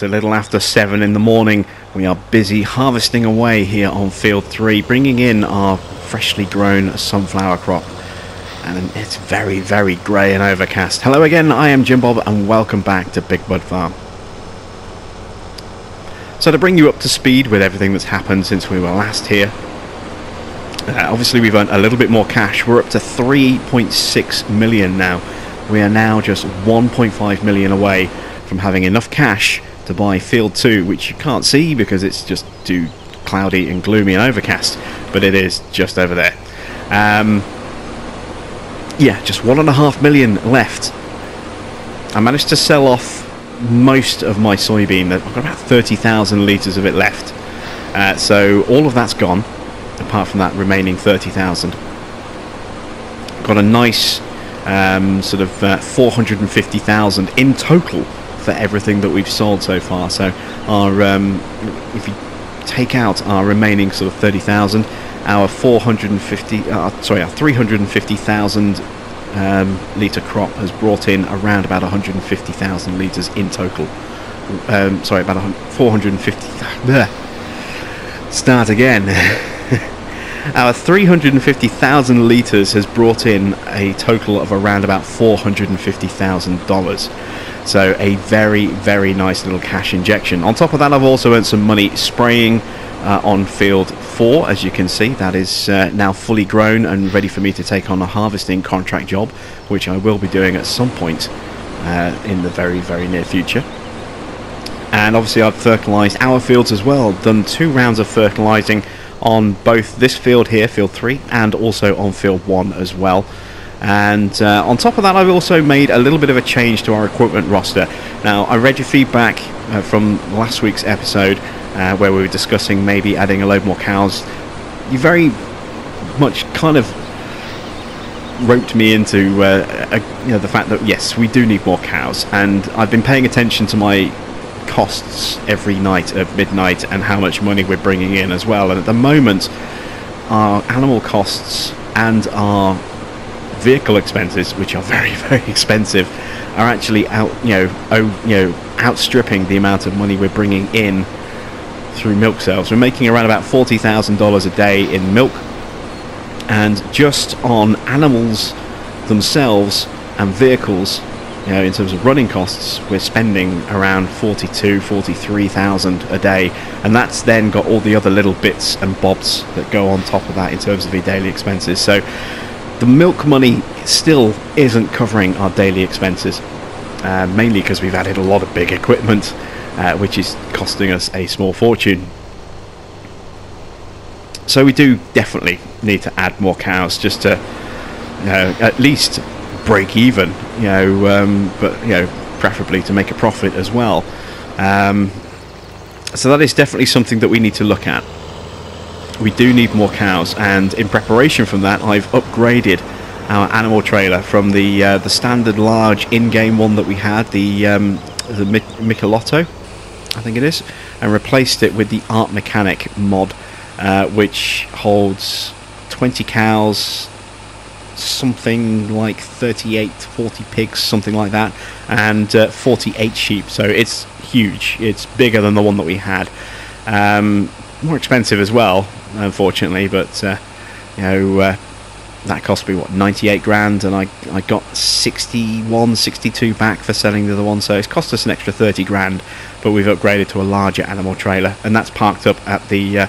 It's a little after 7 in the morning. We are busy harvesting away here on field 3, bringing in our freshly grown sunflower crop. And it's very, very grey and overcast. Hello again, I am Jim Bob and welcome back to Big Bud Farm. So to bring you up to speed with everything that's happened since we were last here, obviously we've earned a little bit more cash. We're up to 3.6 million now. We are now just 1.5 million away from having enough cash to buy field 2, which you can't see because it's just too cloudy and gloomy and overcast, but it is just over there. Yeah, just 1.5 million left. I managed to sell off most of my soybean. I've got about 30,000 litres of it left, so all of that's gone apart from that remaining 30,000. Got a nice sort of 450,000 in total for everything that we've sold so far. So our if you take out our remaining sort of 30,000, our 350,000 litre crop has brought in around about 150,000 litres in total. Sorry, about 450. Start again. Our 350,000 litres has brought in a total of around about $450,000. So a very, very nice little cash injection. On top of that, I've also earned some money spraying on field 4. As you can see, that is now fully grown and ready for me to take on a harvesting contract job, which I will be doing at some point in the very, very near future. And obviously I've fertilised our fields as well, done 2 rounds of fertilising on both this field here, field 3, and also on field 1 as well. And on top of that, I've also made a little bit of a change to our equipment roster. Now, I read your feedback from last week's episode where we were discussing maybe adding a load more cows. You very much kind of roped me into you know, the fact that yes, we do need more cows, and I've been paying attention to my costs every night at midnight and how much money we're bringing in as well. And at the moment, our animal costs and our vehicle expenses, which are very, very expensive, are actually outstripping the amount of money we're bringing in through milk sales. We're making around about $40,000 a day in milk, and just on animals themselves and vehicles, you know, in terms of running costs, we're spending around 43,000 a day, and that's then got all the other little bits and bobs that go on top of that in terms of your daily expenses. So the milk money still isn't covering our daily expenses, mainly because we've added a lot of big equipment, which is costing us a small fortune. So we do definitely need to add more cows just to, you know, at least break even, you know, but you know, preferably to make a profit as well. So that is definitely something that we need to look at. We do need more cows, and in preparation from that, I've upgraded our animal trailer from the standard large in-game one that we had, the Michelotto, I think it is, and replaced it with the Art Mechanic mod, which holds 20 cows, something like 40 pigs, something like that, and 48 sheep. So it's huge. It's bigger than the one that we had. More expensive as well, unfortunately, but you know, that cost me what, 98 grand, and I got 62 back for selling the other one. So it's cost us an extra 30 grand, but we've upgraded to a larger animal trailer, and that's parked up at the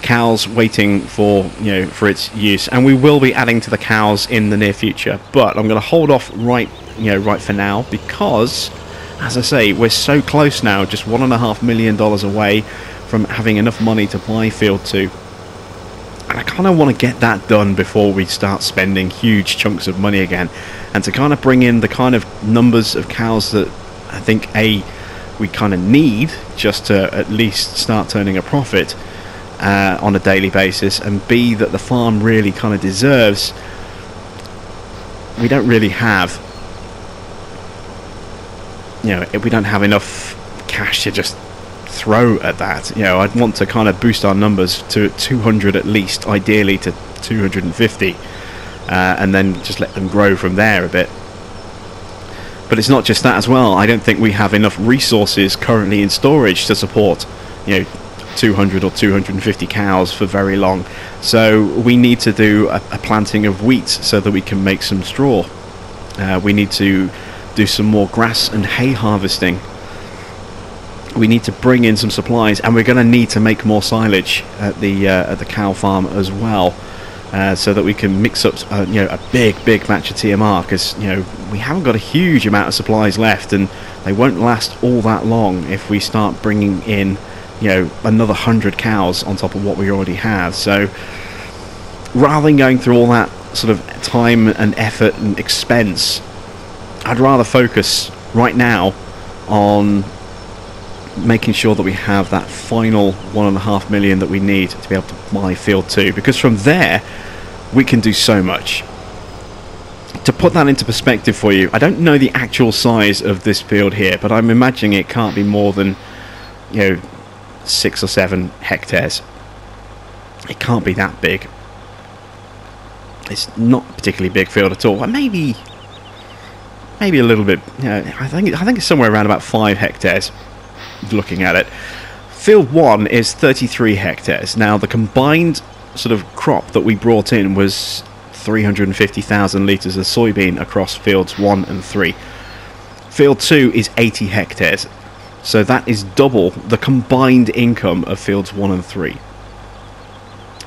cows, waiting for, you know, for its use. And we will be adding to the cows in the near future, but I'm going to hold off right for now, because as I say, we're so close now, just $1.5 million away from having enough money to buy field 2, and I kind of want to get that done before we start spending huge chunks of money again, and to kind of bring in the kind of numbers of cows that I think we kind of need just to at least start turning a profit on a daily basis, and B, that the farm really kind of deserves. We don't really have, you know, we don't have enough cash to just throw at that. You know, I'd want to kind of boost our numbers to 200 at least, ideally to 250, and then just let them grow from there a bit. But it's not just that as well. I don't think we have enough resources currently in storage to support, 200 or 250 cows for very long. So we need to do a planting of wheat so that we can make some straw. We need to do some more grass and hay harvesting. We need to bring in some supplies, and we're going to need to make more silage at the cow farm as well, so that we can mix up a big batch of TMR, because we haven't got a huge amount of supplies left, and they won't last all that long if we start bringing in another 100 cows on top of what we already have. So rather than going through all that sort of time and effort and expense, I'd rather focus right now on making sure that we have that final 1.5 million that we need to be able to buy field 2, because from there we can do so much. To put that into perspective for you, I don't know the actual size of this field here, but I'm imagining it can't be more than 6 or 7 hectares. It can't be that big. It's not a particularly big field at all. Maybe a little bit. I think it's somewhere around about 5 hectares. Looking at it, field 1 is 33 hectares. Now the combined sort of crop that we brought in was 350,000 litres of soybean across fields 1 and 3. Field 2 is 80 hectares, so that is double the combined income of fields 1 and 3.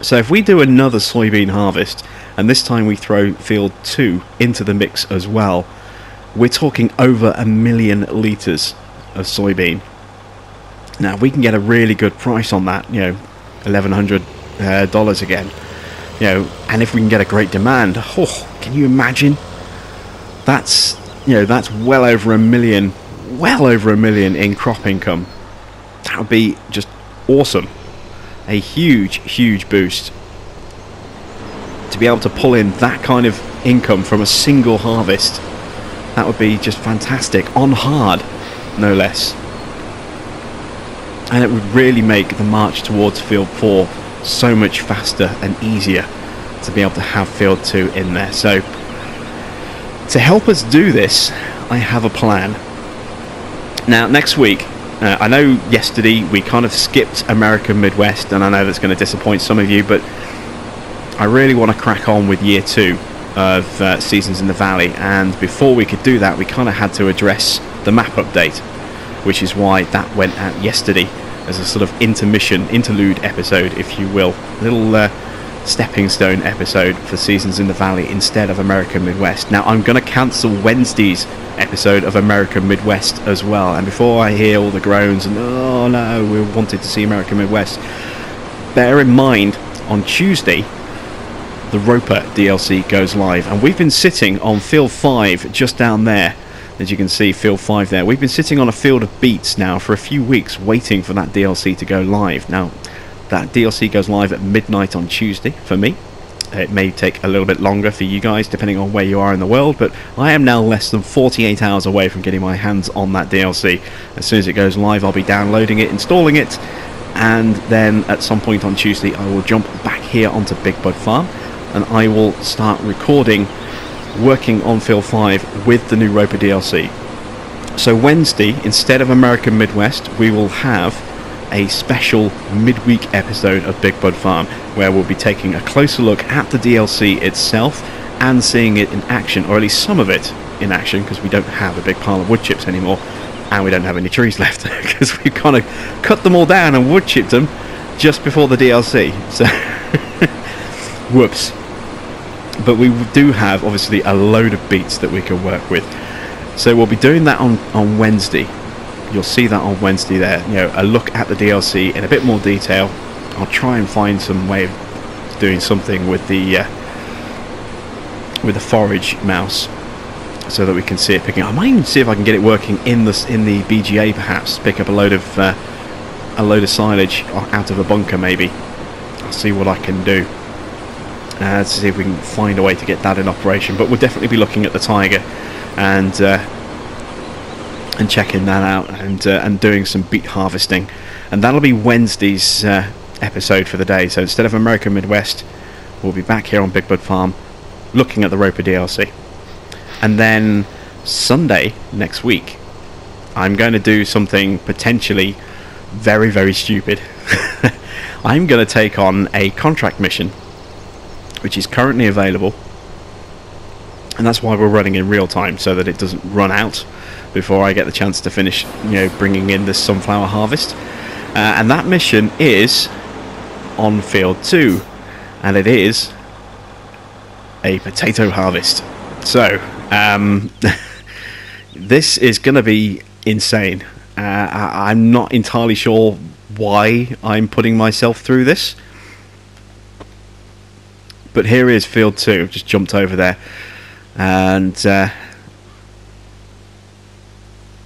So if we do another soybean harvest, and this time we throw field 2 into the mix as well, we're talking over 1 million litres of soybean. Now we can get a really good price on that, $1,100 again, and if we can get a great demand, can you imagine? That's well over 1 million in crop income. That would be just awesome, a huge boost to be able to pull in that kind of income from a single harvest. That would be just fantastic, on hard, no less. And it would really make the march towards field 4 so much faster and easier to be able to have field 2 in there. So to help us do this, I have a plan. Now next week, I know yesterday we kind of skipped American Midwest, and I know that's going to disappoint some of you, but I really want to crack on with year 2 of Seasons in the Valley, and before we could do that we kind of had to address the map update, which is why that went out yesterday as a sort of interlude episode, if you will, little stepping stone episode for Seasons in the Valley instead of American Midwest. Now I'm going to cancel Wednesday's episode of American Midwest as well, and before I hear all the groans and oh no, we wanted to see American Midwest, bear in mind on Tuesday the Ropa DLC goes live, and we've been sitting on field 5 just down there. As you can see, field 5 there. We've been sitting on a field of beets now for a few weeks waiting for that DLC to go live. Now, that DLC goes live at midnight on Tuesday for me. It may take a little bit longer for you guys depending on where you are in the world, but I am now less than 48 hours away from getting my hands on that DLC. As soon as it goes live, I'll be downloading it, installing it, and then at some point on Tuesday I will jump back here onto Big Bud Farm and I will start recording, working on field 5 with the new Ropa DLC. So Wednesday, instead of American Midwest, we will have a special midweek episode of Big Bud Farm where we'll be taking a closer look at the DLC itself and seeing it in action, or at least some of it in action, because we don't have a big pile of wood chips anymore and we don't have any trees left because we've kind of cut them all down and wood chipped them just before the DLC. So whoops. But we do have obviously a load of beats that we can work with, so we'll be doing that on Wednesday. You'll see that on Wednesday there, a look at the DLC in a bit more detail. I'll try and find some way of doing something with the forage mouse so that we can see it picking up. I might even see if I can get it working in the BGA, perhaps pick up a load of silage out of a bunker maybe. I'll see what I can do to see if we can find a way to get that in operation. But we'll definitely be looking at the Tiger and checking that out and doing some beet harvesting, and that'll be Wednesday's episode for the day. So instead of American Midwest, we'll be back here on Big Bud Farm looking at the Ropa DLC, and then Sunday next week, I'm going to do something potentially very, very stupid. I'm going to take on a contract mission, which is currently available, and that's why we're running in real time, so that it doesn't run out before I get the chance to finish, bringing in this sunflower harvest. And that mission is on field 2, and it is a potato harvest. So this is going to be insane. I'm not entirely sure why I'm putting myself through this, but here is field 2. Just jumped over there, and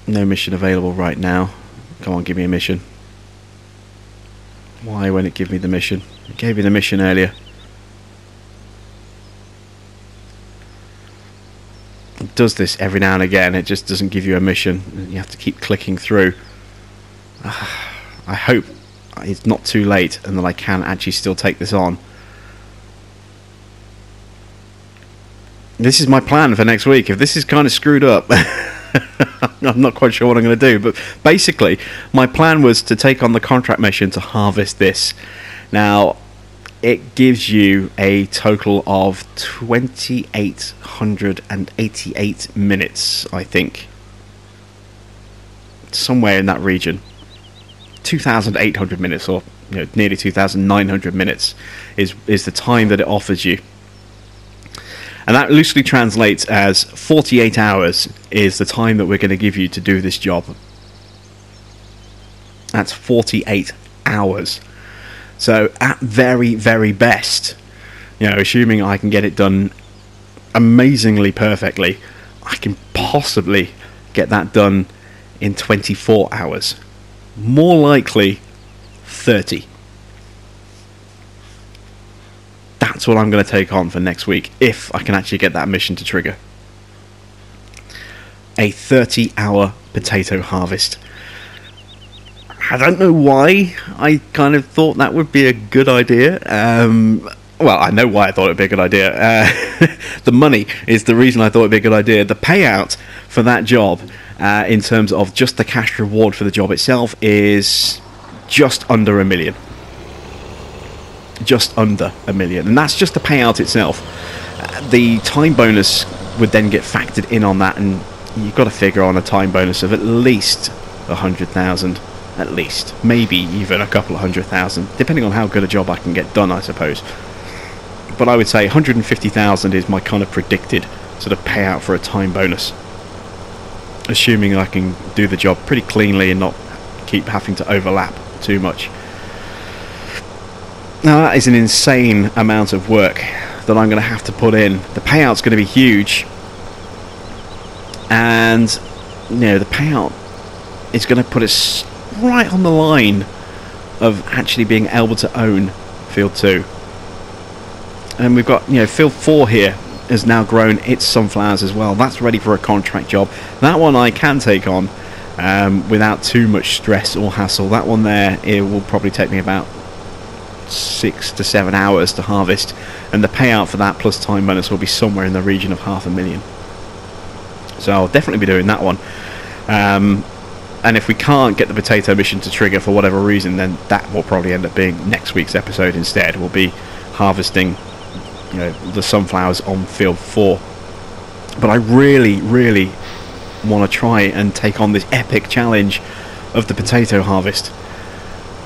no mission available right now. Come on, give me a mission. Why won't it give me the mission? It gave me the mission earlier. It does this every now and again. It just doesn't give you a mission. You have to keep clicking through. I hope it's not too late and that I can actually still take this on. This is my plan for next week. If this is kind of screwed up, I'm not quite sure what I'm going to do. But basically, my plan was to take on the contract mission to harvest this. Now, it gives you a total of 2,888 minutes, I think. Somewhere in that region. 2,800 minutes, or nearly 2,900 minutes is the time that it offers you. And that loosely translates as 48 hours is the time that we're going to give you to do this job. That's 48 hours. So at very, very best, assuming I can get it done amazingly perfectly, I can possibly get that done in 24 hours. More likely 30. That's what I'm going to take on for next week, if I can actually get that mission to trigger. A 30-hour potato harvest. I don't know why I kind of thought that would be a good idea. Well, I know why I thought it would be a good idea. The money is the reason I thought it would be a good idea. The payout for that job, in terms of just the cash reward for the job itself, is just under $1 million. Just under $1 million, and that's just the payout itself. The time bonus would then get factored in on that, and you've got to figure on a time bonus of at least 100,000, at least, maybe even a couple of 100,000, depending on how good a job I can get done, I suppose. But I would say 150,000 is my kind of predicted sort of payout for a time bonus, assuming I can do the job pretty cleanly and not keep having to overlap too much. Now that is an insane amount of work that I'm going to have to put in. The payout's going to be huge, and the payout is going to put us right on the line of actually being able to own Field 2. And we've got, Field 4 here has now grown its sunflowers as well. That's ready for a contract job. That one I can take on without too much stress or hassle. That one there, it will probably take me about 6 to 7 hours to harvest, and the payout for that plus time bonus will be somewhere in the region of $500,000. So I'll definitely be doing that one. And if we can't get the potato mission to trigger for whatever reason, then that will probably end up being next week's episode instead. We'll be harvesting the sunflowers on field 4. But I really, really want to try and take on this epic challenge of the potato harvest,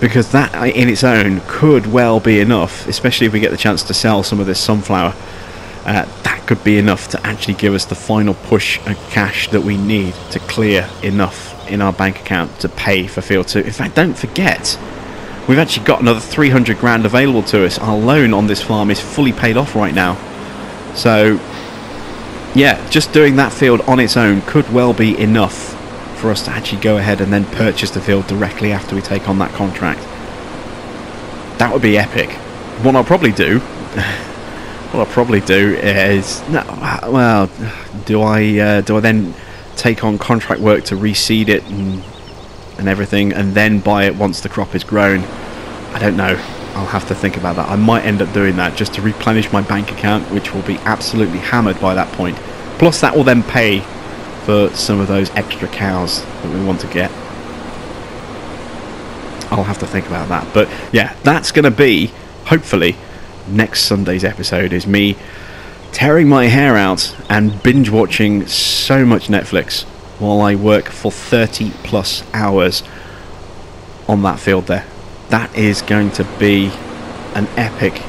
because that in its own could well be enough, especially if we get the chance to sell some of this sunflower. That could be enough to actually give us the final push of cash that we need to clear enough in our bank account to pay for Field 2. In fact, don't forget, we've actually got another 300 grand available to us. Our loan on this farm is fully paid off right now. So yeah, just doing that field on its own could well be enough for us to actually go ahead and then purchase the field directly after we take on that contract. That would be epic. What I'll probably do is, well, do I then take on contract work to reseed it and everything, and then buy it once the crop is grown? I don't know. I'll have to think about that. I might end up doing that just to replenish my bank account, which will be absolutely hammered by that point. Plus that will then pay for some of those extra cows that we want to get. I'll have to think about that. But yeah, that's going to be, hopefully, next Sunday's episode, is me tearing my hair out and binge watching so much Netflix while I work for 30 plus hours on that field there. That is going to be an epic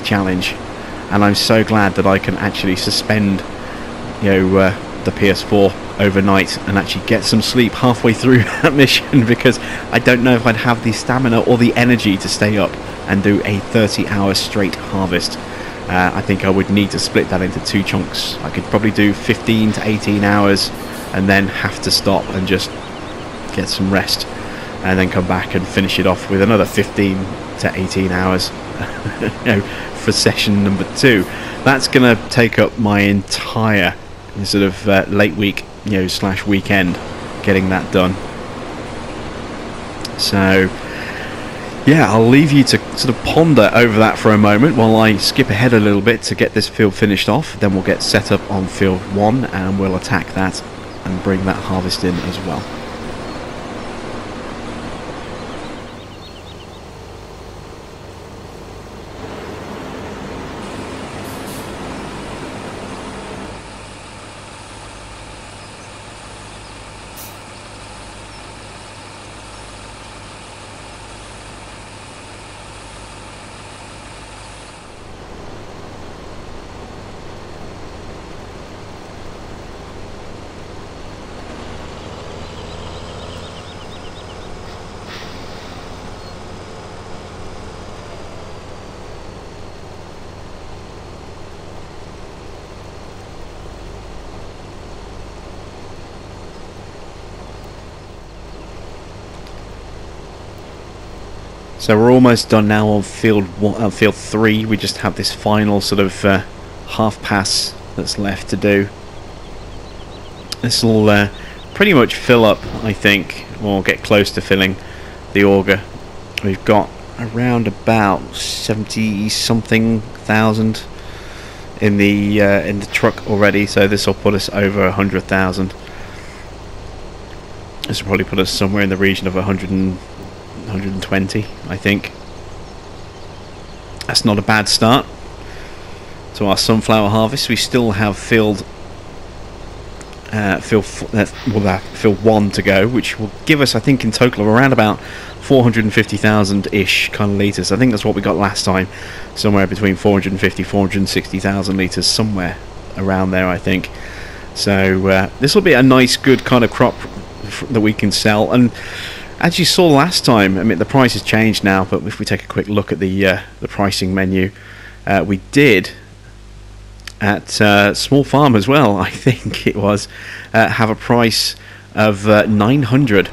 challenge, and I'm so glad that I can actually suspend, you know, the PS4 overnight and actually get some sleep halfway through that mission, because I don't know if I'd have the stamina or the energy to stay up and do a 30-hour straight harvest. I think I would need to split that into 2 chunks. I could probably do 15 to 18 hours and then have to stop and just get some rest, and then come back and finish it off with another 15 to 18 hours you know, for session number 2. That's going to take up my entire sort of late week, you know, / weekend getting that done. So yeah, I'll leave you to sort of ponder over that for a moment while I skip ahead a little bit to get this field finished off. Then we'll get set up on field 1 and we'll attack that and bring that harvest in as well. So we're almost done now on field 3. We just have this final sort of half pass that's left to do. This will pretty much fill up, I think, or get close to filling the auger. We've got around about 70 something thousand in the truck already, so this will put us over 100,000. This will probably put us somewhere in the region of 120, I think. That's not a bad start to our sunflower harvest. We still have field 1 to go, which will give us, I think, in total of around about 450,000-ish kind of litres. I think that's what we got last time, somewhere between 450, 460,000 litres, somewhere around there, I think. So this will be a nice, good kind of crop that we can sell. And as you saw last time, I mean, the price has changed now, but if we take a quick look at the pricing menu, we did at Small Farm as well, I think it was, have a price of 900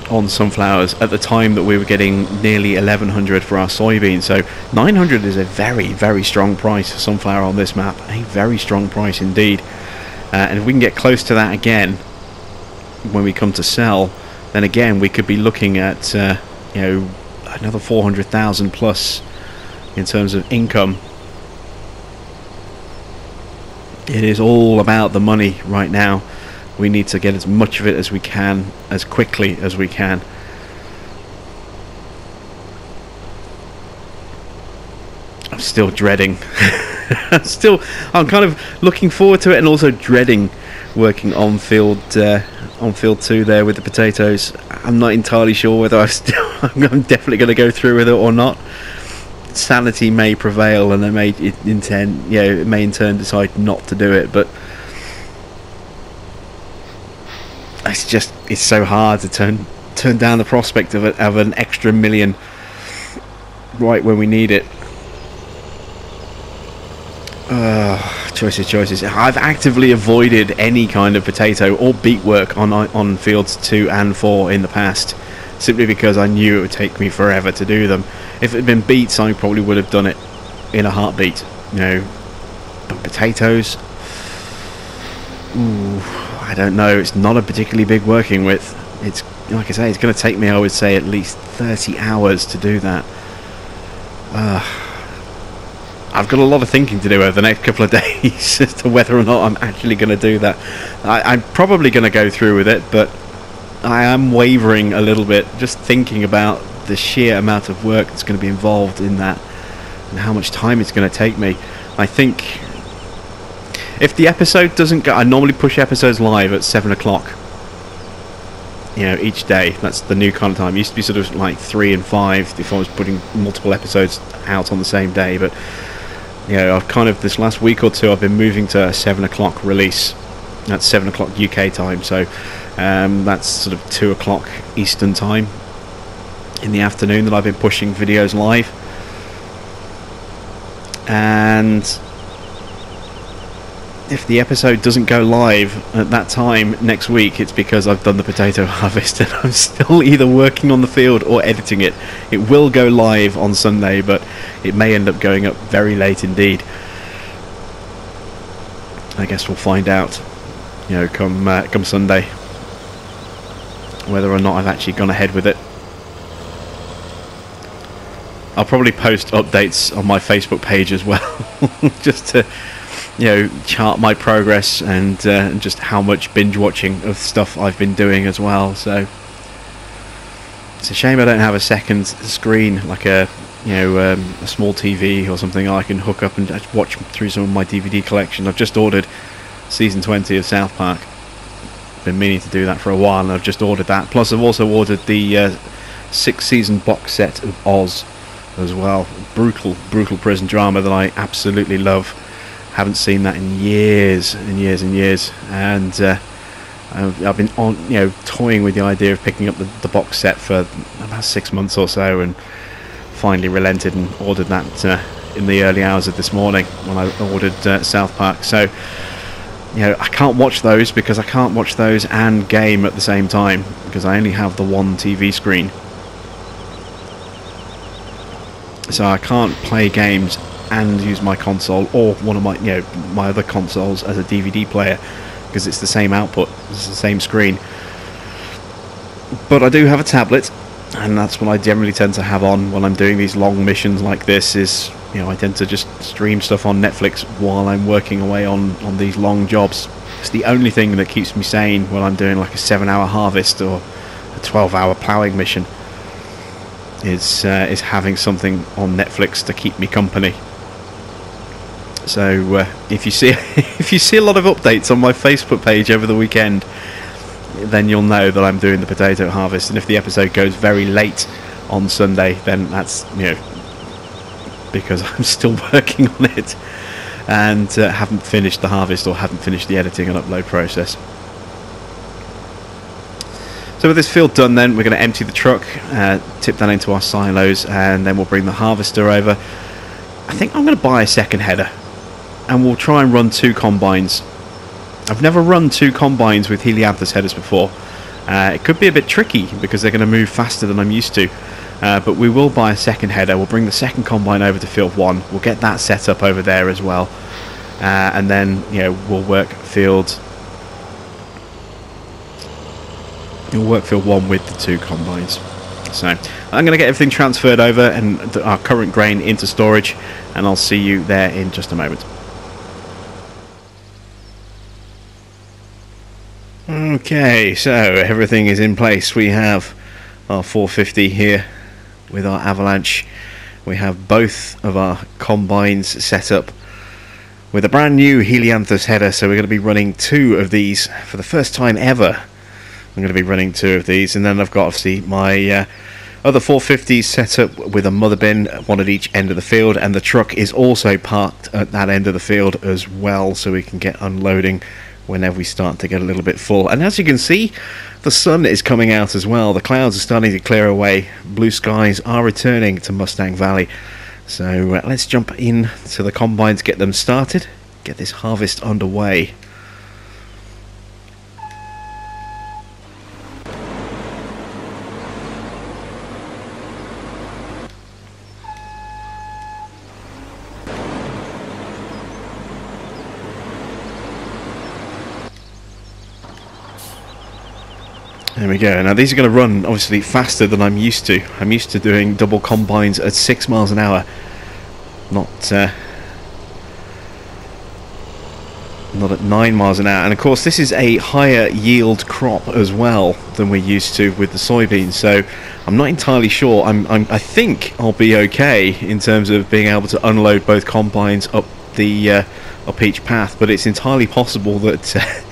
on sunflowers at the time that we were getting nearly 1100 for our soybeans. So 900 is a very, very strong price for sunflower on this map, a very strong price indeed. And if we can get close to that again when we come to sell, then again we could be looking at you know, another 400,000 plus in terms of income. It is all about the money right now. We need to get as much of it as we can, as quickly as we can. I'm still dreading. I'm kind of looking forward to it and also dreading working on field 2 there with the potatoes. I'm not entirely sure whether I'm definitely going to go through with it or not. Sanity may prevail, and it may in turn decide not to do it. But it's so hard to turn down the prospect of an extra million right when we need it. Choices. I've actively avoided any kind of potato or beet work on fields 2 and 4 in the past, simply because I knew it would take me forever to do them. If it had been beets, I probably would have done it in a heartbeat, you know. But potatoes, ooh, I don't know. It's not a particularly big working width. It's, like I say, it's going to take me, I would say, at least 30 hours to do that. I've got a lot of thinking to do over the next couple of days as to whether or not I'm actually going to do that. I'm probably going to go through with it, but I am wavering a little bit, just thinking about the sheer amount of work that's going to be involved in that and how much time it's going to take me. I think if the episode doesn't go, I normally push episodes live at 7 o'clock, you know, each day. That's the new kind of time. It used to be sort of like 3 and 5 if I was putting multiple episodes out on the same day, but you know, I've kind of, this last week or two, I've been moving to a 7 o'clock release. That's 7 o'clock UK time, so that's sort of 2 o'clock Eastern time in the afternoon that I've been pushing videos live. And if the episode doesn't go live at that time next week, it's because I've done the potato harvest and I'm still either working on the field or editing it. It will go live on Sunday, but it may end up going up very late indeed. I guess we'll find out, you know, come Sunday, whether or not I've actually gone ahead with it. I'll probably post updates on my Facebook page as well, just to, you know, chart my progress and just how much binge watching of stuff I've been doing as well. So it's a shame I don't have a second screen, like a, you know, a small TV or something I can hook up and watch through some of my DVD collection. I've just ordered season 20 of South Park. Been meaning to do that for a while, and I've just ordered that. Plus I've also ordered the 6th season box set of Oz as well. Brutal prison drama that I absolutely love. Haven't seen that in years and years and years, and I've been on, you know, toying with the idea of picking up the box set for about 6 months or so, and finally relented and ordered that in the early hours of this morning when I ordered South Park. So, you know, I can't watch those because I can't watch those and game at the same time because I only have the one TV screen. So I can't play games and use my console or one of my, you know, my other consoles as a DVD player because it's the same output, it's the same screen. But I do have a tablet, and that's what I generally tend to have on when I'm doing these long missions like this. Is, you know, I tend to just stream stuff on Netflix while I'm working away on these long jobs. It's the only thing that keeps me sane when I'm doing like a 7-hour harvest or a 12-hour ploughing mission. Is having something on Netflix to keep me company. So if you see if you see a lot of updates on my Facebook page over the weekend, then you'll know that I'm doing the potato harvest. And if the episode goes very late on Sunday, then that's, you know, because I'm still working on it and haven't finished the harvest or haven't finished the editing and upload process. So with this field done, then we're going to empty the truck, tip that into our silos, and then we'll bring the harvester over. I think I'm going to buy a second header, and we'll try and run 2 combines. I've never run 2 combines with Helianthus headers before. It could be a bit tricky because they're going to move faster than I'm used to, but we will buy a second header. We'll bring the second combine over to field 1. We'll get that set up over there as well, and then, you know, we'll work field. You'll work field 1 with the 2 combines. So I'm going to get everything transferred over and our current grain into storage, and I'll see you there in just a moment. Okay, so everything is in place. We have our 450 here with our Avalanche. We have both of our combines set up with a brand new Helianthus header, so we're going to be running 2 of these for the first time ever. I'm going to be running 2 of these, and then I've got obviously my other 450s set up with a mother bin, one at each end of the field, and the truck is also parked at that end of the field as well, so we can get unloading whenever we start to get a little bit full. And as you can see, the sun is coming out as well. The clouds are starting to clear away. Blue skies are returning to Mustang Valley. So let's jump in to the combines, get them started, get this harvest underway. There we go. Now these are going to run obviously faster than I'm used to. I'm used to doing double combines at 6 miles an hour, not not at 9 miles an hour. And of course this is a higher yield crop as well than we're used to with the soybeans, so I'm not entirely sure. I think I'll be okay in terms of being able to unload both combines up the up each path, but it's entirely possible that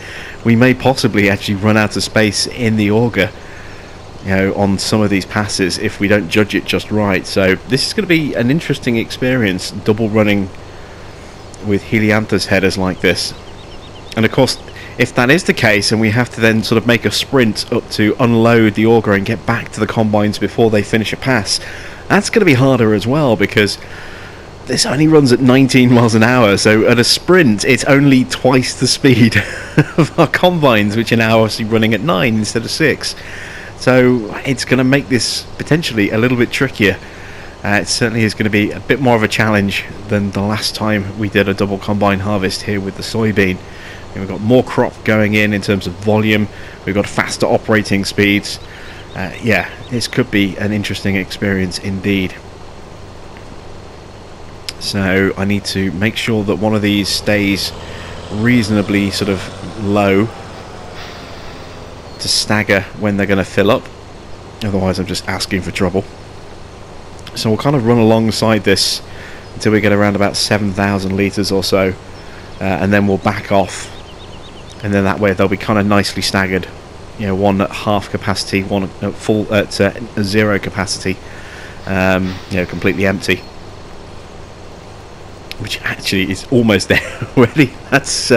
we may possibly actually run out of space in the auger, you know, on some of these passes if we don't judge it just right. So this is going to be an interesting experience, double running with Helianthus headers like this. And of course, if that is the case and we have to then sort of make a sprint up to unload the auger and get back to the combines before they finish a pass, that's going to be harder as well, because this only runs at 19 miles an hour, so at a sprint it's only twice the speed of our combines, which are now obviously running at 9 instead of 6. So it's going to make this potentially a little bit trickier. It certainly is going to be a bit more of a challenge than the last time we did a double combine harvest here with the soybean. And we've got more crop going in terms of volume, we've got faster operating speeds. Yeah, this could be an interesting experience indeed. So I need to make sure that one of these stays reasonably sort of low to stagger when they're going to fill up, otherwise I'm just asking for trouble. So we'll kind of run alongside this until we get around about 7,000 litres or so, and then we'll back off, and then that way they'll be kind of nicely staggered, you know, one at half capacity, one at full, at zero capacity, you know, completely empty. Which actually is almost there already. That's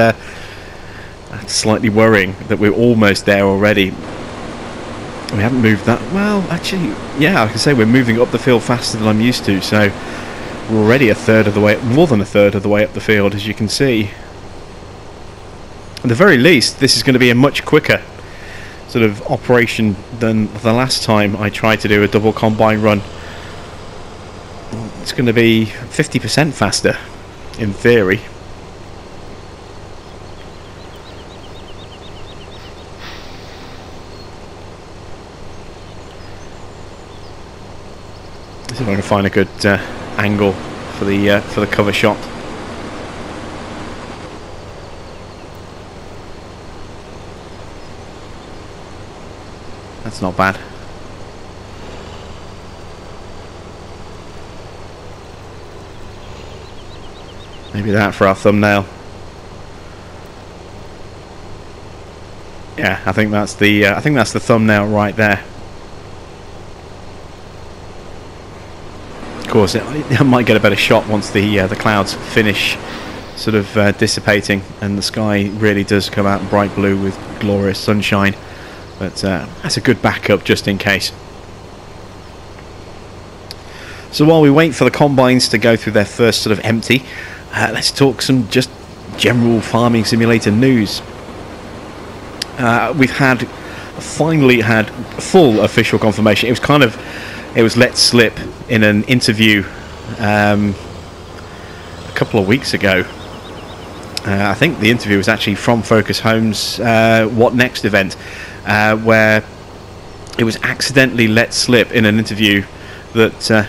slightly worrying that we're almost there already. We haven't moved that well. Actually, yeah, I can say we're moving up the field faster than I'm used to. So we're already a third of the way, more than a third of the way up the field, as you can see. At the very least, this is going to be a much quicker sort of operation than the last time I tried to do a double combine run. It's going to be 50% faster, in theory. Let's see if I can find a good angle for the cover shot. That's not bad. Maybe that for our thumbnail. Yeah, I think that's the thumbnail right there. Of course, it might get a better shot once the clouds finish sort of dissipating and the sky really does come out bright blue with glorious sunshine. But that's a good backup just in case. So while we wait for the combines to go through their first sort of empty, let's talk some just general farming simulator news. We've finally had full official confirmation. It was let slip in an interview a couple of weeks ago. I think the interview was actually from Focus Home's What Next event, where it was accidentally let slip in an interview that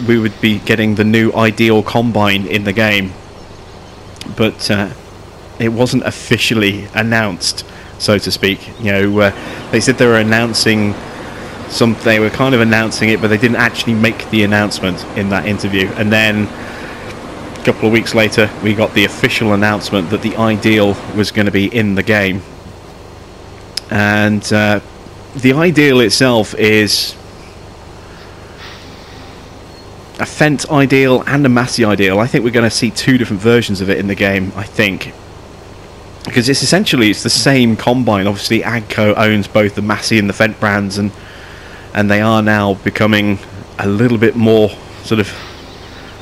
we would be getting the new ideal combine in the game, but it wasn't officially announced, so to speak. You know, they said they were announcing something, they were kind of announcing it, but they didn't actually make the announcement in that interview. And then a couple of weeks later we got the official announcement that the ideal was going to be in the game. And the ideal itself is a Fendt ideal and a Massey ideal. I think we're going to see two different versions of it in the game, I think, because it's the same combine. Obviously Agco owns both the Massey and the Fendt brands, and they are now becoming a little bit more sort of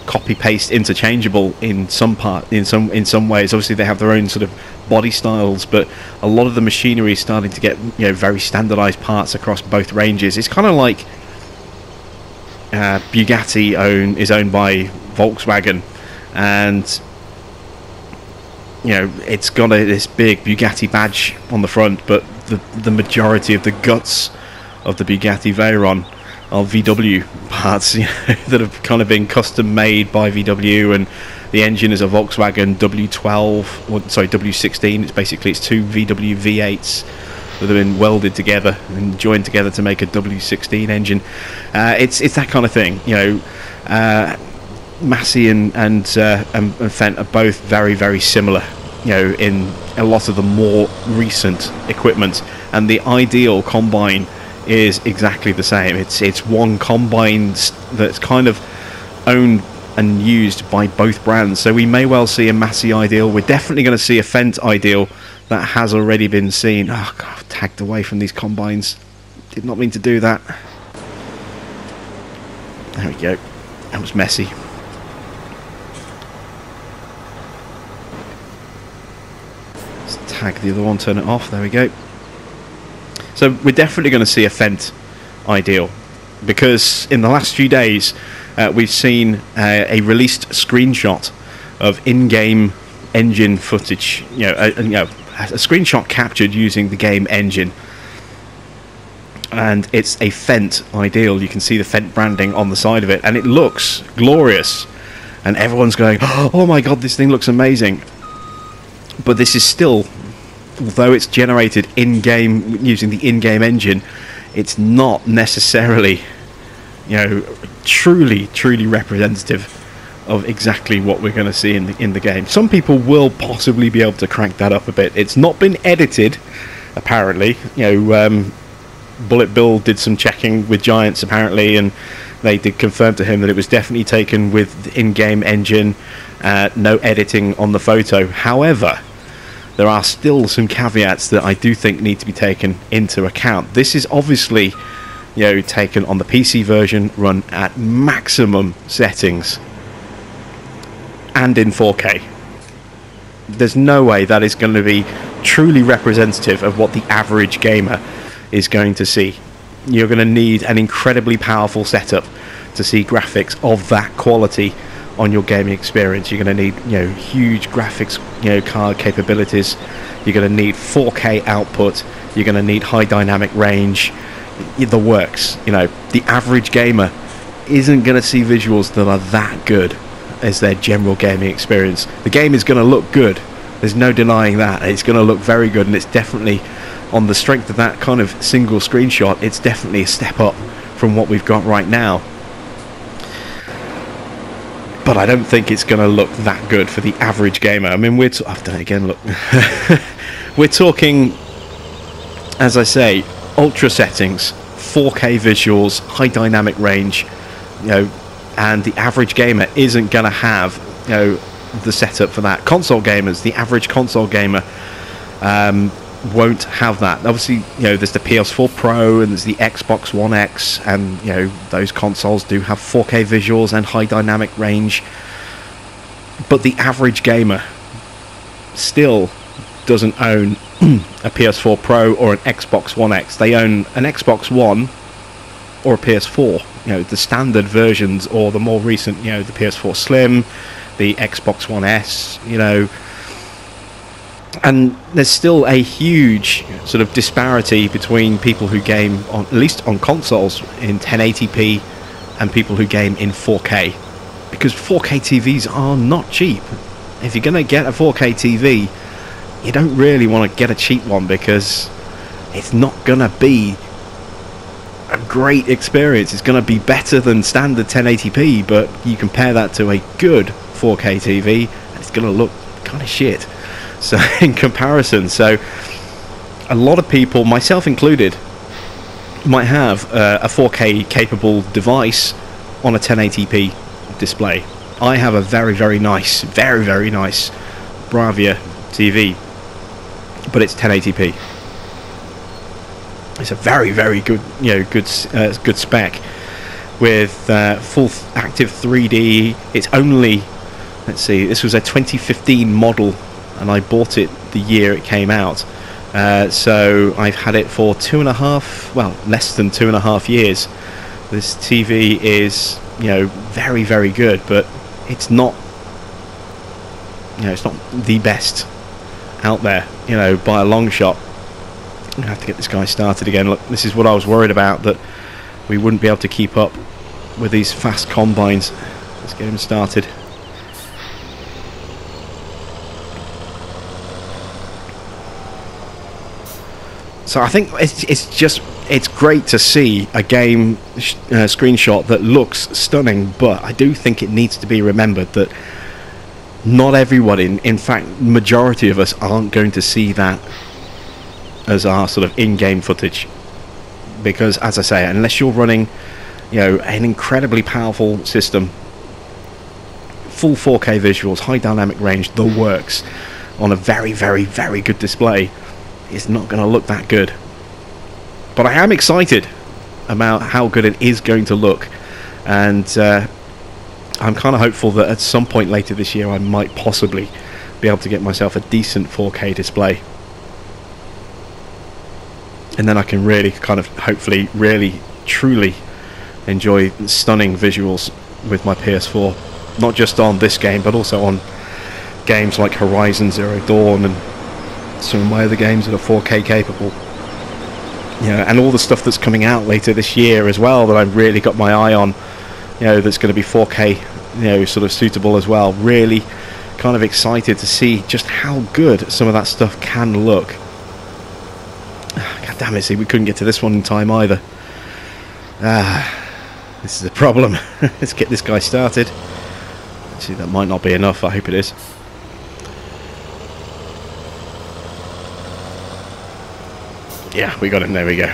copy paste interchangeable in some ways. Obviously they have their own sort of body styles, but a lot of the machinery is starting to get, you know, very standardized parts across both ranges. It's kind of like Bugatti is owned by Volkswagen, and you know, it's got this big Bugatti badge on the front, but the majority of the guts of the Bugatti Veyron are VW parts, you know, that have kind of been custom made by VW, and The engine is a Volkswagen W12, or sorry, W16. It's two VW V8s that have been welded together and joined together to make a W16 engine. It's that kind of thing, you know. Massey and Fendt are both very, very similar, you know, in a lot of the more recent equipment, and the ideal combine is exactly the same. It's one combine that's kind of owned and used by both brands, so we may well see a Massey ideal. We're definitely going to see a Fendt ideal that has already been seen. Oh God, I've tagged away from these combines, did not mean to do that. There we go, that was messy. Tag the other one, turn it off, there we go. So we're definitely going to see a Fendt ideal, because in the last few days we've seen a released screenshot of in-game engine footage, a screenshot captured using the game engine, and it's a Fendt ideal. You can see the Fendt branding on the side of it, and it looks glorious, and everyone's going, oh my god, this thing looks amazing. But this is still, although it's generated in-game using the in-game engine, it's not necessarily, you know, truly representative of exactly what we're going to see in the game. Some people will possibly be able to crank that up a bit. It's not been edited, apparently. You know, Bullet Bill did some checking with Giants apparently, and they did confirm to him that it was definitely taken with the in-game engine, no editing on the photo. However, there are still some caveats that I do think need to be taken into account. This is obviously, you know, taken on the PC version, run at maximum settings, and in 4K. There's no way that is going to be truly representative of what the average gamer is going to see. You're going to need an incredibly powerful setup to see graphics of that quality on your gaming experience. You're going to need, you know, huge graphics, you know, card capabilities. You're going to need 4K output. You're going to need high dynamic range. The works. You know, the average gamer isn't going to see visuals that are that good as their general gaming experience. The game is going to look good. There's no denying that. It's going to look very good, and it's definitely, on the strength of that kind of single screenshot, it's definitely a step up from what we've got right now. But I don't think it's going to look that good for the average gamer. I mean, I've done it again, look. We're talking, as I say, ultra settings, 4K visuals, high dynamic range, you know, and the average gamer isn't going to have, you know, the setup for that. Console gamers, the average console gamer, won't have that. Obviously, you know, there's the PS4 Pro and there's the Xbox One X, and you know, those consoles do have 4K visuals and high dynamic range, but the average gamer still doesn't own a PS4 Pro or an Xbox One X. They own an Xbox One or a PS4, you know, the standard versions, or the more recent, you know, the PS4 Slim, the Xbox One S, you know. And there's still a huge sort of disparity between people who game on, at least on consoles, in 1080p and people who game in 4K, because 4K TVs are not cheap. If you're going to get a 4K TV, you don't really want to get a cheap one, because it's not going to be a great experience. It's going to be better than standard 1080p, but you compare that to a good 4K TV and it's going to look kind of shit. So in comparison, so a lot of people, myself included, might have a 4K capable device on a 1080p display. I have a very nice Bravia TV, but it's 1080p. It's a very good, you know, good spec with full active 3D. It's only, let's see, this was a 2015 model, and I bought it the year it came out. So I've had it for less than 2.5 years. This TV is, you know, very good, but it's not, you know, it's not the best out there, you know, by a long shot. I'm gonna have to get this guy started again. Look, this is what I was worried about, that we wouldn't be able to keep up with these fast combines. Let's get him started. So I think it's great to see a game screenshot that looks stunning, but I do think it needs to be remembered that not everyone, in fact majority of us, aren't going to see that as our sort of in-game footage, because as I say, unless you're running, you know, an incredibly powerful system, full 4K visuals, high dynamic range, the works, on a very, very, very good display, it's not going to look that good. But I am excited about how good it is going to look, and I'm kind of hopeful that at some point later this year I might possibly be able to get myself a decent 4K display, and then I can really kind of hopefully really truly enjoy stunning visuals with my PS4, not just on this game but also on games like Horizon Zero Dawn and some of my other games that are 4K capable. You know, and all the stuff that's coming out later this year as well that I've really got my eye on, you know, that's going to be 4K, you know, sort of suitable as well. Really kind of excited to see just how good some of that stuff can look. God damn it, see, we couldn't get to this one in time either. This is a problem. Let's get this guy started. See, that might not be enough. I hope it is. Yeah, we got him. There we go.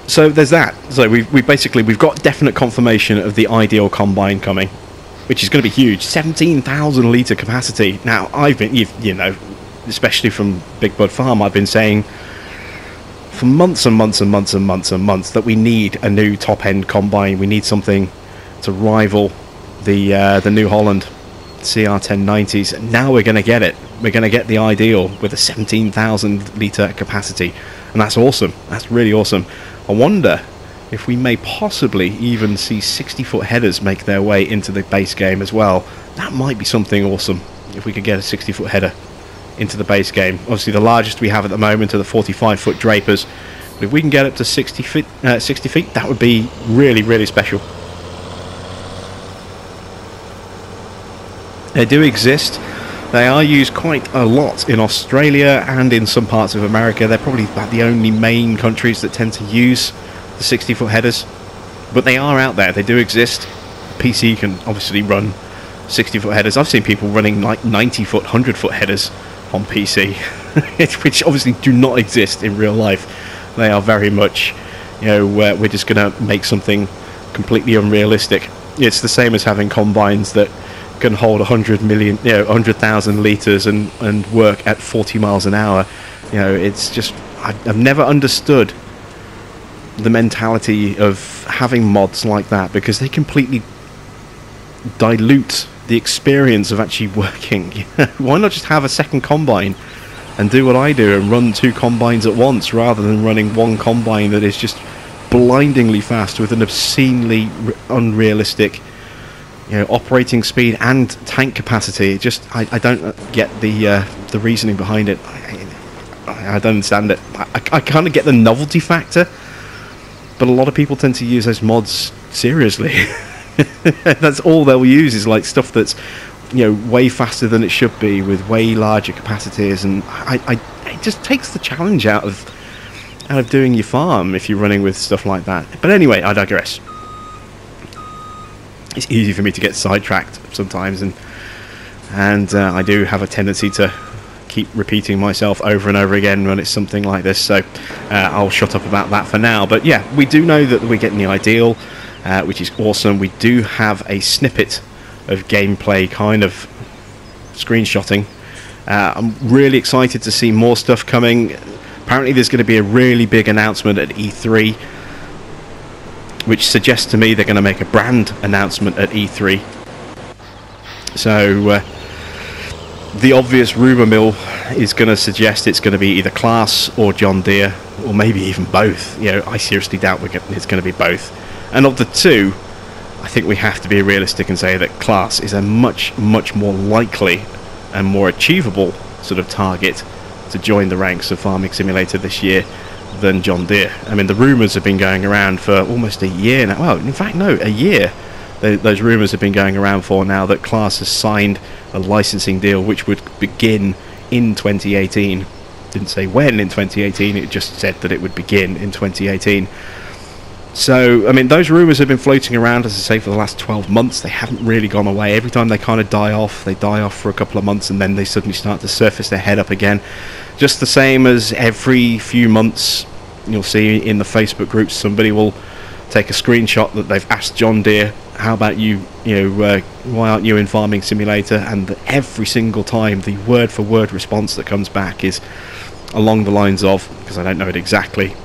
So there's that. So we've got definite confirmation of the ideal combine coming, which is going to be huge. 17,000 litre capacity. Now I've been, you know, especially from Big Bud Farm, I've been saying for months and months and months and months and months that we need a new top-end combine. We need something to rival the New Holland CR1090s. Now we're going to get it. We're going to get the ideal with a 17,000 litre capacity, and that's awesome. That's really awesome. I wonder if we may possibly even see 60-foot headers make their way into the base game as well. That might be something awesome if we could get a 60-foot header into the base game. Obviously the largest we have at the moment are the 45-foot Drapers, but if we can get up to 60 feet, that would be really, really special. They do exist. They are used quite a lot in Australia and in some parts of America. They're probably about the only main countries that tend to use the 60-foot headers, but they are out there. They do exist. PC can obviously run 60-foot headers. I've seen people running like 90-foot, 100-foot headers on PC, which obviously do not exist in real life. They are very much, you know, we're just going to make something completely unrealistic. It's the same as having combines that can hold 100,000 litres and work at 40 miles an hour. You know, it's just, I've never understood the mentality of having mods like that, because they completely dilute the experience of actually working. Why not just have a second combine and do what I do and run two combines at once, rather than running one combine that is just blindingly fast with an obscenely unrealistic, you know, operating speed and tank capacity. Just I don't get the reasoning behind it. I don't understand it. I kind of get the novelty factor, but a lot of people tend to use those mods seriously. That's all they'll use, is like stuff that's, you know, way faster than it should be with way larger capacities, and it just takes the challenge out of doing your farm if you're running with stuff like that. But anyway, I digress. It's easy for me to get sidetracked sometimes, and I do have a tendency to keep repeating myself over and over again when it's something like this, so I'll shut up about that for now. But yeah, we do know that we're getting the ideal, which is awesome. We do have a snippet of gameplay kind of screenshotting. I'm really excited to see more stuff coming. Apparently there's going to be a really big announcement at E3, which suggests to me they're going to make a brand announcement at E3. So the obvious rumour mill is going to suggest it's going to be either Class or John Deere, or maybe even both. You know, I seriously doubt it's going to be both. And of the two, I think we have to be realistic and say that Class is a much, much more likely and more achievable sort of target to join the ranks of Farming Simulator this year than John Deere. I mean, the rumours have been going around for almost a year now. Well, in fact, no, a year. those rumours have been going around for now that Class has signed a licensing deal which would begin in 2018. Didn't say when in 2018, it just said that it would begin in 2018. So, I mean, those rumours have been floating around, as I say, for the last 12 months. They haven't really gone away. Every time they kind of die off, they die off for a couple of months, and then they suddenly start to surface their head up again. Just the same as every few months, you'll see in the Facebook groups, somebody will take a screenshot that they've asked John Deere, how about you, why aren't you in Farming Simulator? And every single time, the word-for-word response that comes back is along the lines of, because I don't know it exactly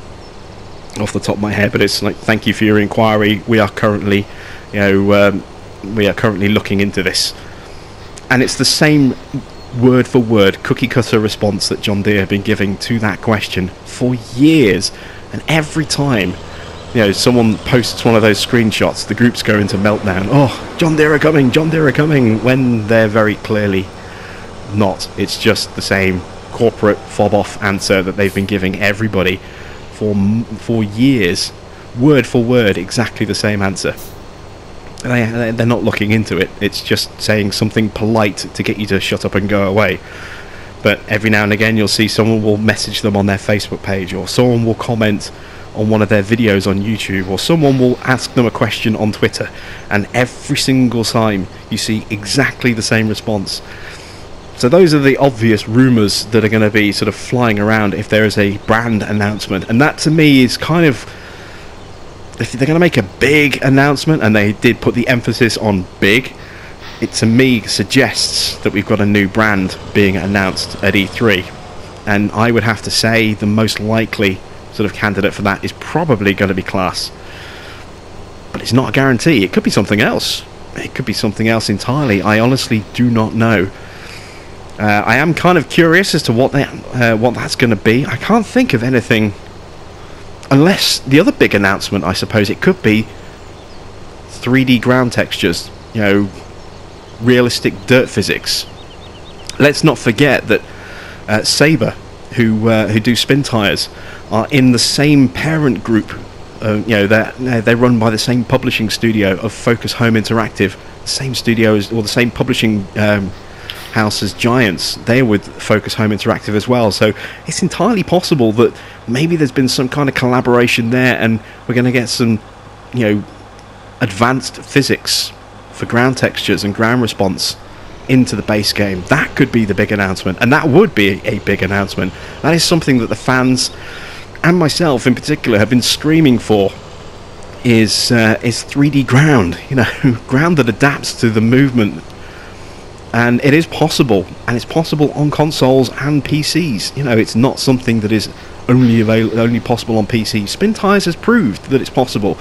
off the top of my head, but it's like, thank you for your inquiry, we are currently looking into this. And it's the same word for word cookie cutter response that John Deere have been giving to that question for years, and every time someone posts one of those screenshots, the groups go into meltdown. Oh, John Deere are coming, John Deere are coming, when they're very clearly not. It's just the same corporate fob off answer that they've been giving everybody for years, word for word, exactly the same answer. They're not looking into it. It's just saying something polite to get you to shut up and go away. But every now and again you'll see someone will message them on their Facebook page, or someone will comment on one of their videos on YouTube, or someone will ask them a question on Twitter, and every single time you see exactly the same response. So those are the obvious rumours that are going to be sort of flying around if there is a brand announcement. And that to me is kind of, if they're going to make a big announcement, and they did put the emphasis on big, it to me suggests that we've got a new brand being announced at E3. And I would have to say the most likely sort of candidate for that is probably going to be Class. But it's not a guarantee. It could be something else. It could be something else entirely. I honestly do not know. I am kind of curious as to what that's going to be. I can't think of anything, unless the other big announcement, I suppose it could be 3D ground textures, realistic dirt physics. Let's not forget that Sabre, who do spin tyres, are in the same parent group. They're run by the same publishing studio of Focus Home Interactive, the same studios, or the same publishing house as Giants. They're with Focus Home Interactive as well, so it's entirely possible that maybe there's been some kind of collaboration there, and we're going to get some advanced physics for ground textures and ground response into the base game. That could be the big announcement, and that would be a big announcement. That is something that the fans, and myself in particular, have been screaming for, is 3D ground, ground that adapts to the movement. And it is possible, and it's possible on consoles and PCs. It's not something that is only possible on PC. Spin Tires has proved that it's possible.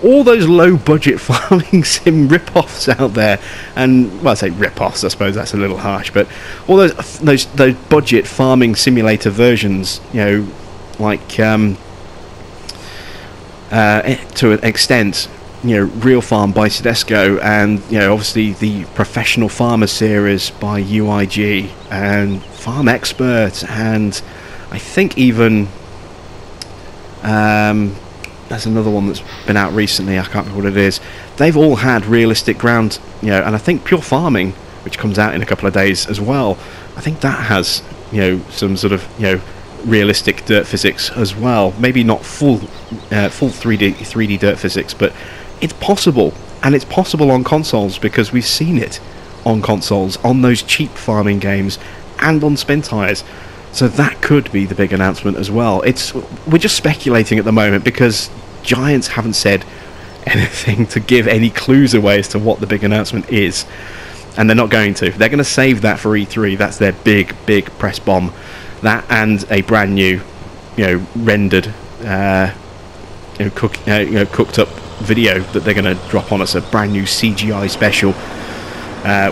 All those low-budget farming sim rip-offs out there, and well, I say rip-offs, I suppose that's a little harsh, but all those budget farming simulator versions, like to an extent. Real Farm by Tedesco, and obviously the Professional Farmer series by UIG, and Farm Expert, and I think even there's another one that's been out recently, I can't remember what it is. They've all had realistic ground, and I think Pure Farming, which comes out in a couple of days as well, I think that has some sort of realistic dirt physics as well. Maybe not full 3D dirt physics, but it's possible, and it's possible on consoles, because we've seen it on consoles, on those cheap farming games, and on Spin Tires. So that could be the big announcement as well. We're just speculating at the moment, because Giants haven't said anything to give any clues away as to what the big announcement is, and they're not going to. They're going to save that for E3. That's their big press bomb. That, and a brand new, rendered, cooked up video that they're going to drop on us, a brand new CGI special,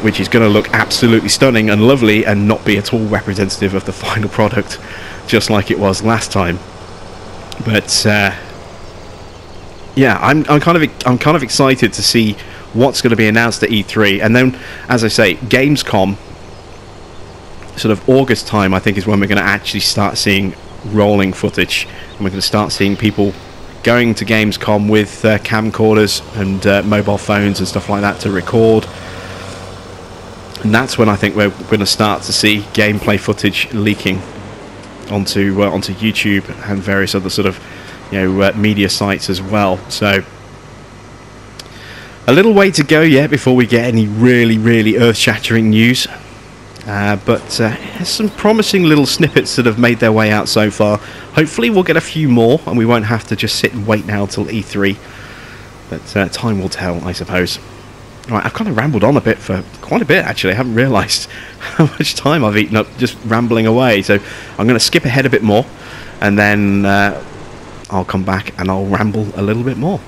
which is going to look absolutely stunning and lovely, and not be at all representative of the final product, just like it was last time. But yeah, I'm kind of excited to see what's going to be announced at E3, and then, as I say, Gamescom, sort of August time, I think, is when we're going to actually start seeing rolling footage, and we're going to start seeing people going to Gamescom with camcorders and mobile phones and stuff like that to record. And that's when I think we're going to start to see gameplay footage leaking onto YouTube and various other sort of media sites as well. So a little way to go yet before we get any really earth-shattering news. But there's some promising little snippets that have made their way out so far. Hopefully we'll get a few more and we won't have to just sit and wait now till E3. But time will tell, I suppose. Right, I've kind of rambled on a bit for quite a bit actually. I haven't realised how much time I've eaten up just rambling away. So I'm going to skip ahead a bit more and then I'll come back and I'll ramble a little bit more.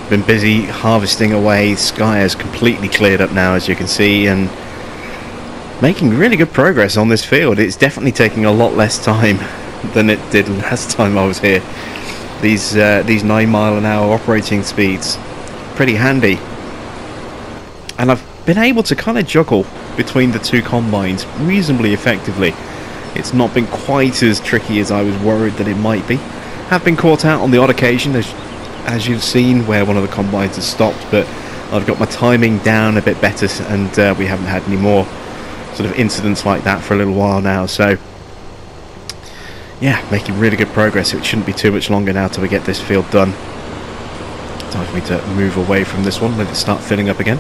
Been busy harvesting away. Sky has completely cleared up now, as you can see, and making really good progress on this field. It's definitely taking a lot less time than it did last time I was here. These 9-mile-an-hour operating speeds, pretty handy. And I've been able to kind of juggle between the two combines reasonably effectively. It's not been quite as tricky as I was worried that it might be. Have been caught out on the odd occasion, as you've seen, where one of the combines has stopped, but I've got my timing down a bit better, and we haven't had any more sort of incidents like that for a little while now. So yeah, making really good progress. It shouldn't be too much longer now till we get this field done. Time for me to move away from this one, let it start filling up again.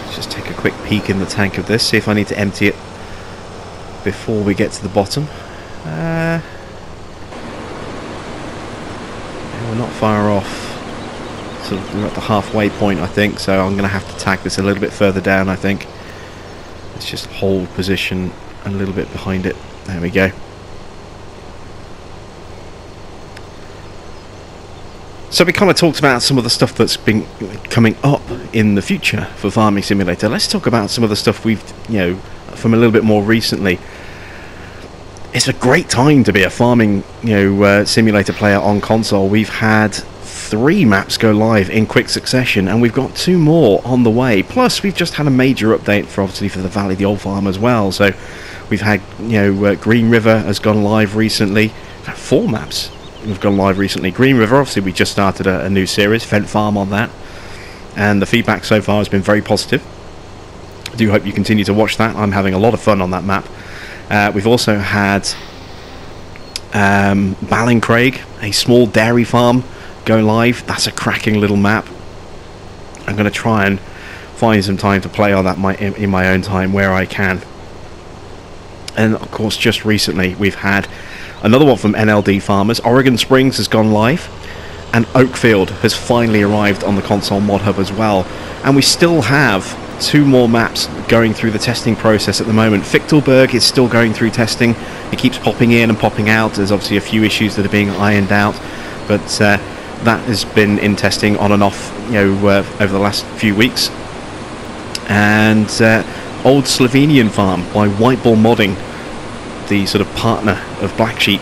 Let's just take a quick peek in the tank of this, see if I need to empty it before we get to the bottom. We're not far off, so we're at the halfway point I think, so I'm going to have to tack this a little bit further down I think. Let's just hold position a little bit behind it. There we go. So we kind of talked about some of the stuff that's been coming up in the future for Farming Simulator. Let's talk about some of the stuff we've, from a little bit more recently. It's a great time to be a farming, simulator player on console. We've had 3 maps go live in quick succession, and we've got 2 more on the way. Plus, we've just had a major update for the Valley of the Old Farm as well. So we've had, Green River has gone live recently. We've had 4 maps have gone live recently. Green River, obviously, we just started a new series, Fent Farm, on that, and the feedback so far has been very positive. I do hope you continue to watch that. I'm having a lot of fun on that map. We've also had Ballincraig, a small dairy farm, go live. That's a cracking little map. I'm going to try and find some time to play on that in my own time where I can. And of course, just recently we've had another one from NLD Farmers. Oregon Springs has gone live, and Oakfield has finally arrived on the console mod hub as well. And we still have 2 more maps going through the testing process at the moment. Fichtelberg is still going through testing. It keeps popping in and popping out. There's obviously a few issues that are being ironed out, but that has been in testing on and off, over the last few weeks. And Old Slovenian Farm by White Ball Modding, the sort of partner of Black Sheep,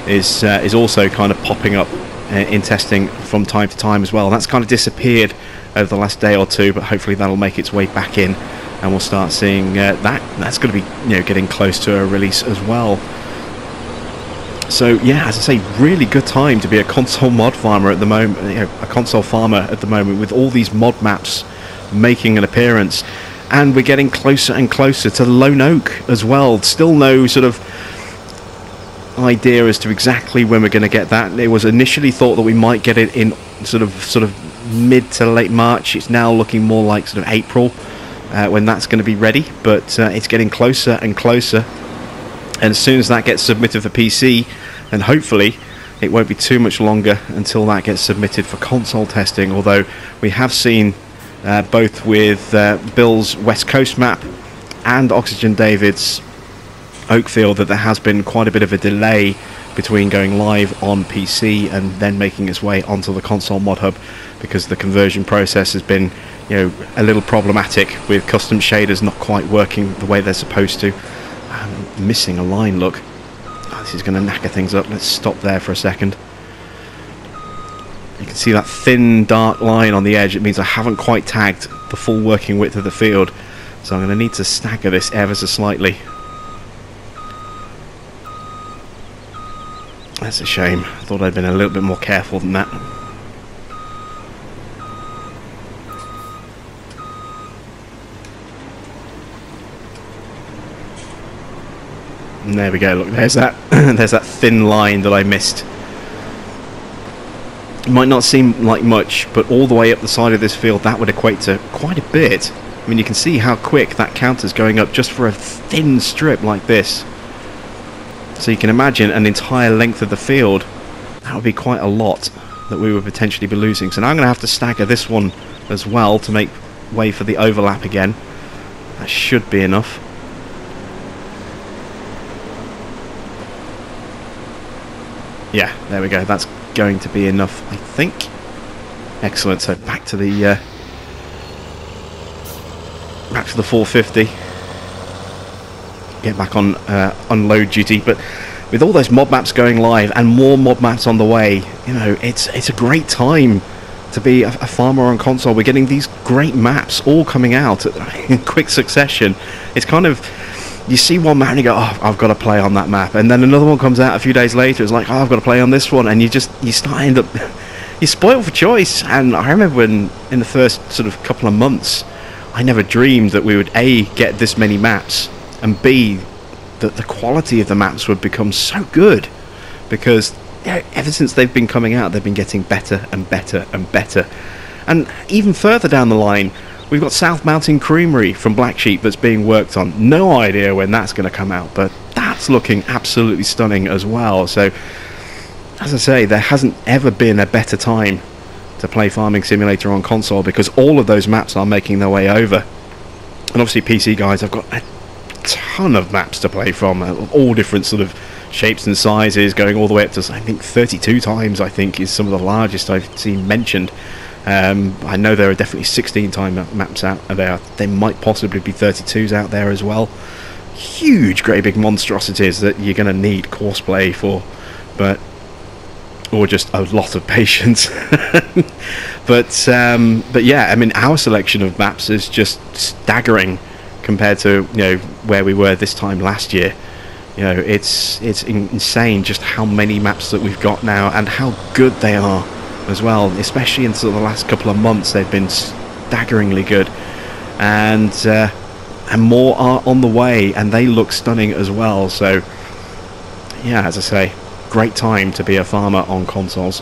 is also kind of popping up in testing from time to time as well. That's kind of disappeared over the last day or two, but hopefully that'll make its way back in, and we'll start seeing that's going to be getting close to a release as well. So yeah, as I say, really good time to be a console mod farmer at the moment. A console farmer at the moment, with all these mod maps making an appearance, and we're getting closer and closer to Lone Oak as well. Still no sort of idea as to exactly when we're going to get that. It was initially thought that we might get it in sort of mid to late March. It's now looking more like sort of April when that's going to be ready, but it's getting closer and closer. And as soon as that gets submitted for PC, and hopefully it won't be too much longer until that gets submitted for console testing, although we have seen both with Bill's West Coast map and Oxygen David's Oakfield that there has been quite a bit of a delay between going live on PC and then making its way onto the console mod hub, because the conversion process has been a little problematic, with custom shaders not quite working the way they're supposed to. I'm missing a line, look. Oh, this is going to knacker things up. Let's stop there for a second. You can see that thin dark line on the edge. It means I haven't quite tagged the full working width of the field, so I'm going to need to stagger this ever so slightly. That's a shame. I thought I'd been a little bit more careful than that. And there we go, look, there's that there's that thin line that I missed. It might not seem like much, but all the way up the side of this field, that would equate to quite a bit. I mean, you can see how quick that counter's going up just for a thin strip like this. So you can imagine an entire length of the field. That would be quite a lot that we would potentially be losing. So now I'm going to have to stagger this one as well to make way for the overlap again. That should be enough. Yeah, there we go. That's going to be enough, I think. Excellent. So back to the 450. Get back on unload duty. But with all those mod maps going live and more mod maps on the way, it's a great time to be a farmer on console. We're getting these great maps all coming out in quick succession. It's kind of, you see one map and you go, oh, I've got to play on that map, and then another one comes out a few days later. It's like, oh, I've got to play on this one, and you end up you're spoiled for choice. And I remember when in the first sort of couple of months, I never dreamed that we would A, get this many maps, and B, that the quality of the maps would become so good, because ever since they've been coming out, they've been getting better and better and better. And even further down the line, we've got South Mountain Creamery from Black Sheep that's being worked on. No idea when that's going to come out, but that's looking absolutely stunning as well. So, as I say, there hasn't ever been a better time to play Farming Simulator on console, because all of those maps are making their way over. And obviously PC guys, I've got a ton of maps to play from, all different sort of shapes and sizes, going all the way up to, I think, 32 times, I think, is some of the largest I've seen mentioned. I know there are definitely 16-time maps out there. There might possibly be 32s out there as well. Huge, great big monstrosities that you're going to need courseplay for, or just a lot of patience. but yeah, I mean, our selection of maps is just staggering compared to where we were this time last year. It's insane just how many maps that we've got now and how good they are as well, especially in sort of the last couple of months. They've been staggeringly good, and more are on the way, and they look stunning as well. So yeah, as I say, great time to be a farmer on consoles.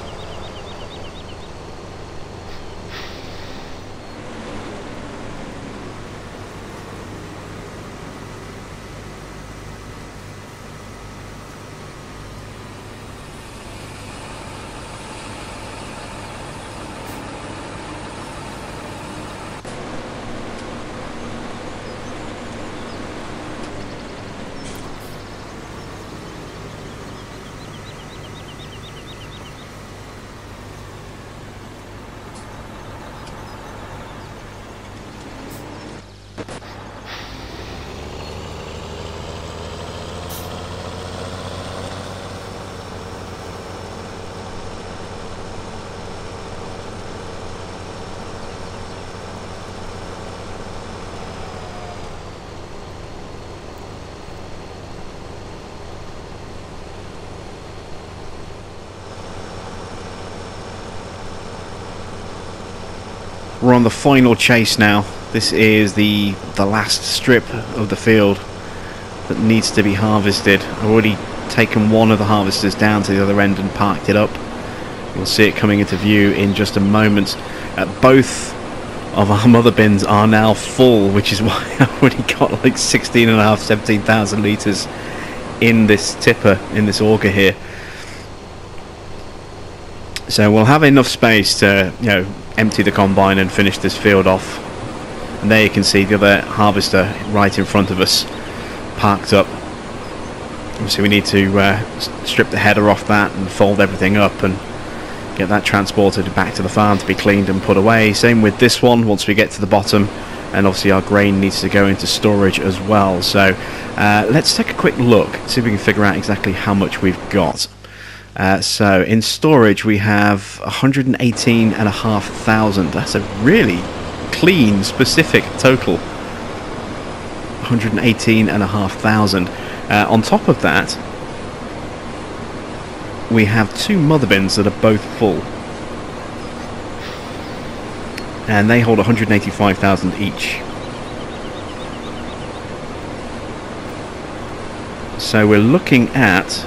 We're on the final chase now. This is the last strip of the field that needs to be harvested. I've already taken one of the harvesters down to the other end and parked it up. You'll see it coming into view in just a moment. Both of our mother bins are now full, which is why I've already got like 16,500, 17,000 litres in this tipper, in this auger here. So we'll have enough space to, you know, empty the combine and finish this field off. And there you can see the other harvester right in front of us, parked up. Obviously we need to strip the header off that and fold everything up and get that transported back to the farm to be cleaned and put away. Same with this one once we get to the bottom, and obviously our grain needs to go into storage as well. So let's take a quick look, see if we can figure out exactly how much we've got. So in storage we have 118,500. That's a really clean, specific total. 118,500. On top of that, we have two mother bins that are both full, and they hold 185,000 each. So we're looking at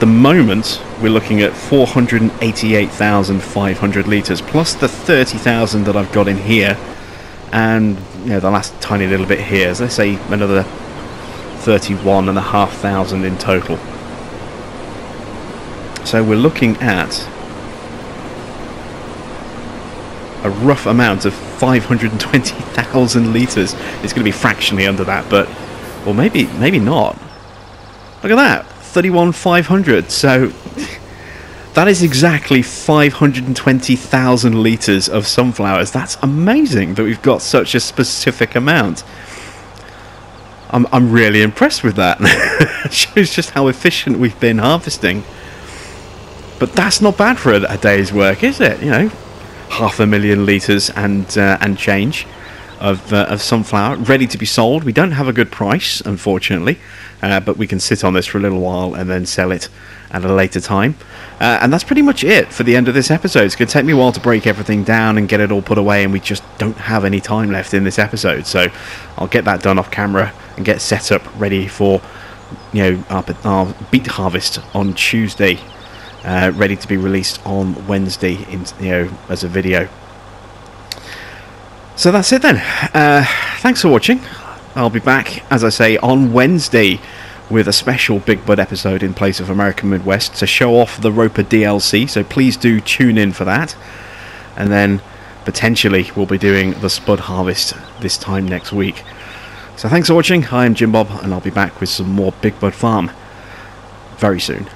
the moment we're looking at 488,500 litres plus the 30,000 that I've got in here, and you know, the last tiny little bit here, so let's say another 31,500 in total. So we're looking at a rough amount of 520,000 litres. It's going to be fractionally under that, but, well, maybe not. Look at that, 31,500. So that is exactly 520,000 litres of sunflowers. That's amazing that we've got such a specific amount. I'm really impressed with that. It shows just how efficient we've been harvesting. But that's not bad for a day's work, is it? You know, 500,000 litres and change of sunflower ready to be sold. We don't have a good price, unfortunately, but we can sit on this for a little while and then sell it at a later time. And that's pretty much it for the end of this episode. It's going to take me a while to break everything down and get it all put away, and we just don't have any time left in this episode. So I'll get that done off camera and get set up ready for, you know, our beet harvest on Tuesday, ready to be released on Wednesday, you know, as a video. So that's it then. Thanks for watching. I'll be back, as I say, on Wednesday with a special Big Bud episode in place of American Midwest to show off the Ropa DLC, so please do tune in for that. And then potentially we'll be doing the spud harvest this time next week. So thanks for watching. I am Jim Bob, and I'll be back with some more Big Bud Farm very soon.